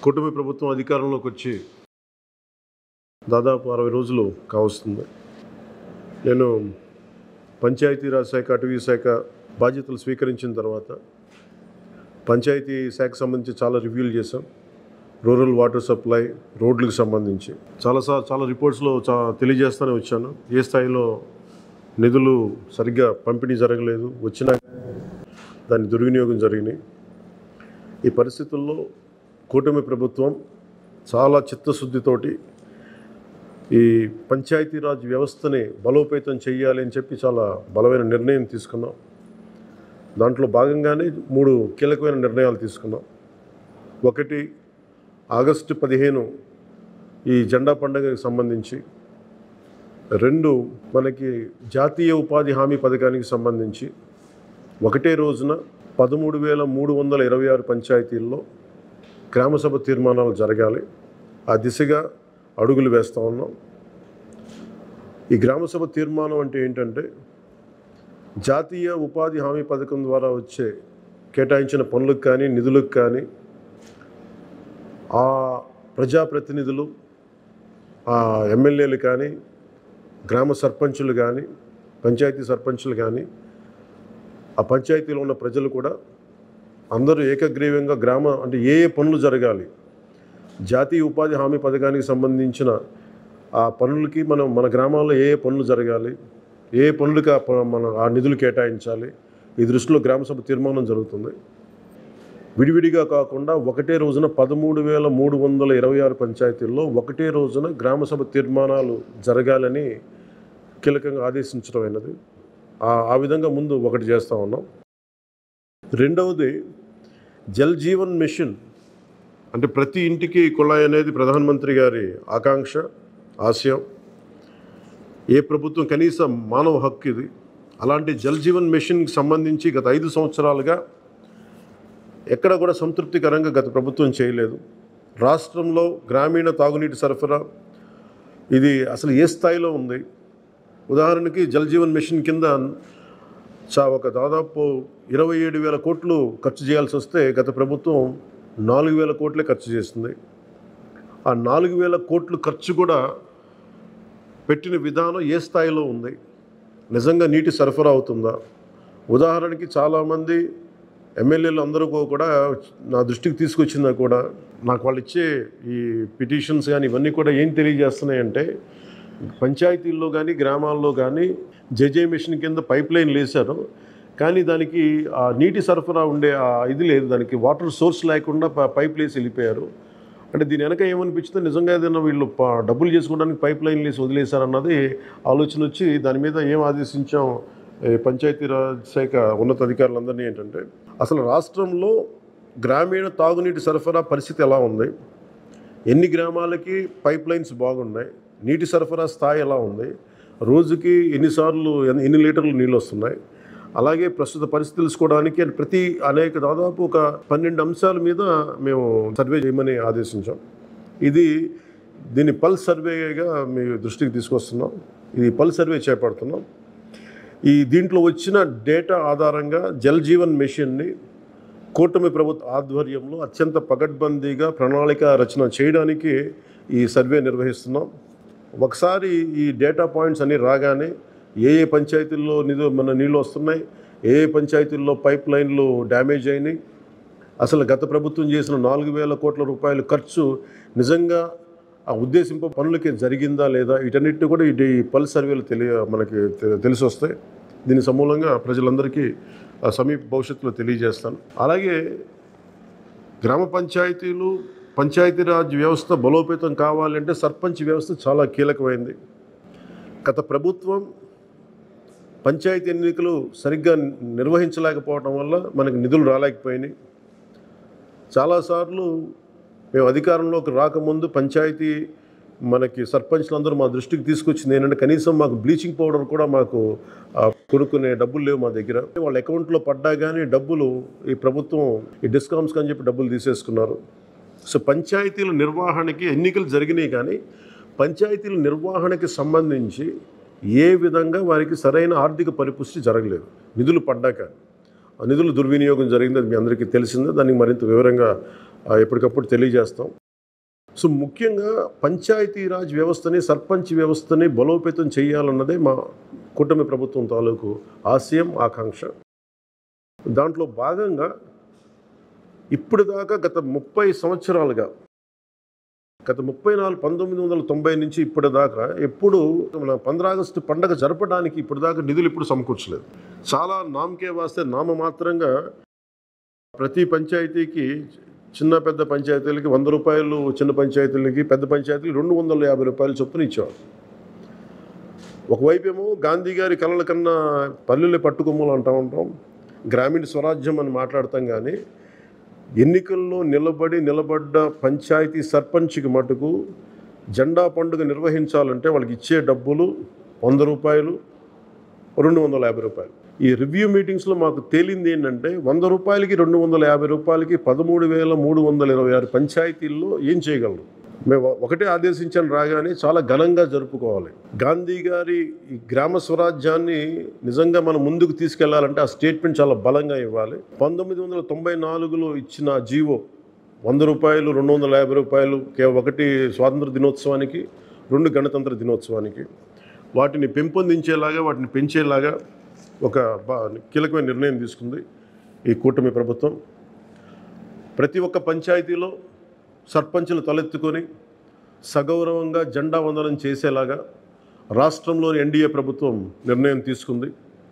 కూటమి ప్రభుత్వం అధికారంలోకి వచ్చి దాదాపు 60 రోజులు కావస్తుంది. నేను పంచాయతీరాజ్ శాఖ, అటవీ శాఖ బాధ్యతలు స్వీకరించిన తర్వాత పంచాయతీ శాఖకు సంబంధించి చాలా రివ్యూలు చేశాం. రూరల్ వాటర్ సప్లై, రోడ్లకు సంబంధించి చాలా రిపోర్ట్స్లో తెలియజేస్తూనే వచ్చాను. ఏ స్థాయిలో నిధులు సరిగ్గా పంపిణీ జరగలేదు, వచ్చినా దాని దుర్వినియోగం జరిగినాయి. ఈ పరిస్థితుల్లో కూటమి ప్రభుత్వం చాలా చిత్తశుద్ధితోటి ఈ పంచాయతీరాజ్ వ్యవస్థని బలోపేతం చేయాలి అని చెప్పి చాలా బలమైన నిర్ణయం తీసుకున్నాం. దాంట్లో భాగంగానే 3 కీలకమైన నిర్ణయాలు తీసుకున్నాం. ఒకటి, ఆగస్టు 15 ఈ జెండా పండుగకి సంబంధించి. 2, మనకి జాతీయ ఉపాధి హామీ పథకానికి సంబంధించి ఒకటే రోజున 13,326 పంచాయతీల్లో గ్రామసభ తీర్మానాలు జరగాలి. ఆ దిశగా అడుగులు వేస్తూ ఉన్నాం. ఈ గ్రామసభ తీర్మానం అంటే ఏంటంటే, జాతీయ ఉపాధి హామీ పథకం ద్వారా వచ్చే కేటాయించిన పనులకు కానీ నిధులకు కానీ ఆ ప్రజాప్రతినిధులు, ఆ ఎమ్మెల్యేలు కానీ, గ్రామ సర్పంచులు కానీ, పంచాయతీ సర్పంచులు కానీ, ఆ పంచాయతీలో ఉన్న ప్రజలు కూడా అందరూ ఏకగ్రీవంగా అంటే ఏ పనులు జరగాలి, జాతీయ ఉపాధి హామీ పథకానికి సంబంధించిన ఆ పనులకి మన గ్రామాల్లో ఏ పనులు జరగాలి, ఏ పనులకి ఆ నిధులు కేటాయించాలి, ఈ దృష్టిలో గ్రామసభ తీర్మానం జరుగుతుంది. విడివిడిగా కాకుండా ఒకటే రోజున 13,326 పంచాయతీల్లో ఒకటే రోజున గ్రామసభ తీర్మానాలు జరగాలని కీలకంగా ఆదేశించడం అయినది. ఆ విధంగా ముందు ఒకటి చేస్తూ ఉన్నాం. రెండవది, జల్ జీవన్ మిషన్. అంటే ప్రతి ఇంటికి కుళాయి అనేది ప్రధానమంత్రి గారి ఆకాంక్ష, ఆశయం. ఏ ప్రభుత్వం కనీస మానవ హక్కు ఇది. అలాంటి జల్ జీవన్ మిషన్కి సంబంధించి గత 5 సంవత్సరాలుగా ఎక్కడ కూడా సంతృప్తికరంగా గత ప్రభుత్వం చేయలేదు. రాష్ట్రంలో గ్రామీణ తాగునీటి సరఫరా ఇది అసలు ఏ స్థాయిలో ఉంది? ఉదాహరణకి జల్ జీవన్ మిషన్ కింద ఒక దాదాపు 27,000 కోట్లు ఖర్చు చేయాల్సి వస్తే గత ప్రభుత్వం 4,000 కోట్లే ఖర్చు చేస్తుంది. ఆ 4,000 కోట్లు ఖర్చు కూడా పెట్టిన విధానం ఏ స్థాయిలో ఉంది? నిజంగా నీటి సరఫరా అవుతుందా? ఉదాహరణకి చాలామంది ఎమ్మెల్యేలు అందరూ కూడా నా దృష్టికి తీసుకొచ్చినా కూడా నాకు వాళ్ళు ఇచ్చే ఈ పిటిషన్స్ కానీ ఇవన్నీ కూడా ఏం తెలియజేస్తున్నాయంటే, పంచాయతీల్లో కానీ గ్రామాల్లో కానీ జేజే మిషన్ కింద పైప్ లైన్లు వేశారు, కానీ దానికి ఆ నీటి సరఫరా ఉండే ఇది లేదు, దానికి వాటర్ సోర్స్ లేకుండా పైప్లు వేసి వెళ్ళిపోయారు. అంటే దీని వెనక ఏమనిపించిందో, నిజంగా ఏదైనా వీళ్ళు డబ్బులు చేసుకోవడానికి పైప్ లైన్లు వేసి వదిలేశారన్నది ఆలోచన వచ్చి దాని మీద ఏం ఆదేశించాం పంచాయతీరాజ్ శాఖ ఉన్నతాధికారులందరినీ ఏంటంటే, అసలు రాష్ట్రంలో గ్రామీణ తాగునీటి సరఫరా పరిస్థితి ఎలా ఉంది, ఎన్ని గ్రామాలకి పైప్ లైన్స్ బాగున్నాయి, నీటి సరఫరా స్థాయి ఎలా ఉంది, రోజుకి ఎన్ని లీటర్లు నీళ్ళు వస్తున్నాయి, అలాగే ప్రస్తుత పరిస్థితి తెలుసుకోవడానికి దాదాపు ఒక 12 అంశాల మీద మేము సర్వే చేయమని ఆదేశించాం. దీన్ని పల్స్ సర్వేగా మీ దృష్టికి తీసుకొస్తున్నాం. ఇది పల్స్ సర్వే చేపడుతున్నాం. దీంట్లో వచ్చిన డేటా ఆధారంగా జల్ జీవన్ మిషన్ని కూటమి ప్రభుత్వ ఆధ్వర్యంలో అత్యంత పకడ్బందీగా ప్రణాళిక రచన చేయడానికి ఈ సర్వే నిర్వహిస్తున్నాం. ఒకసారి ఈ డేటా పాయింట్స్ అన్నీ రాగానే ఏ పంచాయతీల్లో నీళ్ళు వస్తున్నాయి, ఏ పంచాయతీల్లో పైప్ లైన్లు డ్యామేజ్ అయినాయి, అసలు గత ప్రభుత్వం చేసిన 4,000 కోట్ల రూపాయల ఖర్చు నిజంగా ఆ ఉద్దేశింపు పనులకి జరిగిందా లేదా, వీటన్నిటిని కూడా ఈ పల్స్ సర్వేలు మనకి తెలిసి వస్తాయి. దీని సమూలంగా ప్రజలందరికీ సమీప భవిష్యత్తులో తెలియజేస్తాను. అలాగే గ్రామ పంచాయతీలు, పంచాయతీరాజ్ వ్యవస్థ బలోపేతం కావాలంటే సర్పంచ్ వ్యవస్థ చాలా కీలకమైంది. గత ప్రభుత్వం పంచాయతీ ఎన్నికలు సరిగ్గా నిర్వహించలేకపోవడం వల్ల మనకి నిధులు రాలేకపోయినాయి. చాలాసార్లు మేము అధికారంలోకి రాకముందు పంచాయతీ మనకి సర్పంచ్లందరూ మా దృష్టికి తీసుకొచ్చింది ఏంటంటే, కనీసం మాకు బ్లీచింగ్ పౌడర్ కూడా మాకు కొనుక్కునే డబ్బులు లేవు మా దగ్గర. వాళ్ళ అకౌంట్లో పడ్డా కానీ డబ్బులు ఈ ప్రభుత్వం ఈ డిస్కౌంట్స్ అని చెప్పి డబ్బులు తీసేసుకున్నారు. సో పంచాయతీల నిర్వహణకి ఎన్నికలు జరిగినాయి, కానీ పంచాయతీల నిర్వహణకి సంబంధించి ఏ విధంగా వారికి సరైన ఆర్థిక పరిపుష్టి జరగలేదు. నిధులు పడ్డాక నిధుల దుర్వినియోగం జరిగింది, అది మీ అందరికీ తెలిసిందే. దానికి మరింత వివరంగా ఎప్పటికప్పుడు తెలియజేస్తాం. సో ముఖ్యంగా పంచాయతీరాజ్ వ్యవస్థని, సర్పంచ్ వ్యవస్థని బలోపేతం చేయాలన్నదే మా కూటమి ప్రభుత్వం తాలూకు ఆశయం, ఆకాంక్ష. దాంట్లో భాగంగా ఇప్పటిదాకా గత 30 సంవత్సరాలుగా, గత 1990 నుంచి ఇప్పటిదాకా ఎప్పుడు మన 15 ఆగస్టు పండగ జరపడానికి ఇప్పటిదాకా నిధులు ఎప్పుడు సమకూర్చలేదు. చాలా నామకే వాస్తే నామమాత్రంగా ప్రతి పంచాయతీకి, చిన్న పెద్ద పంచాయతీలకి 100 రూపాయలు, చిన్న పంచాయతీలకి, పెద్ద పంచాయతీలు 250 రూపాయలు చొప్పున ఇచ్చేవారు. ఒకవైపేమో గాంధీ గారి కలల కన్నా పల్లెలే పట్టుకొమ్మలు అంటూ ఉంటాం, గ్రామీణ స్వరాజ్యం అని మాట్లాడతాం. కానీ ఎన్నికల్లో నిలబడ్డ పంచాయతీ సర్పంచ్కి మటుకు జెండా పండుగ నిర్వహించాలంటే వాళ్ళకి ఇచ్చే డబ్బులు 100 రూపాయలు, 250 రూపాయలు. ఈ రివ్యూ మీటింగ్స్లో మాకు తేలింది ఏంటంటే 100 రూపాయలకి, 250 రూపాయలకి 13,326 పంచాయతీల్లో ఏం చేయగలరు? మేము ఒకటే ఆదేశించాను, రాగానే చాలా ఘనంగా జరుపుకోవాలి. గాంధీ గారి ఈ గ్రామ స్వరాజ్యాన్ని నిజంగా మనం ముందుకు తీసుకెళ్లాలంటే ఆ స్టేట్మెంట్ చాలా బలంగా ఇవ్వాలి. 1994లో ఇచ్చిన జీవో 100 రూపాయలు, 250 రూపాయలు, ఒకటి స్వాతంత్ర దినోత్సవానికి, 2 గణతంత్ర దినోత్సవానికి, వాటిని పెంపొందించేలాగా, వాటిని పెంచేలాగా ఒక కీలకమైన నిర్ణయం తీసుకుంది ఈ కూటమి ప్రభుత్వం. ప్రతి ఒక్క పంచాయతీలో సర్పంచులు తలెత్తుకొని సగౌరవంగా జెండా వందనం చేసేలాగా రాష్ట్రంలోని ఎన్డీఏ ప్రభుత్వం నిర్ణయం తీసుకుంది.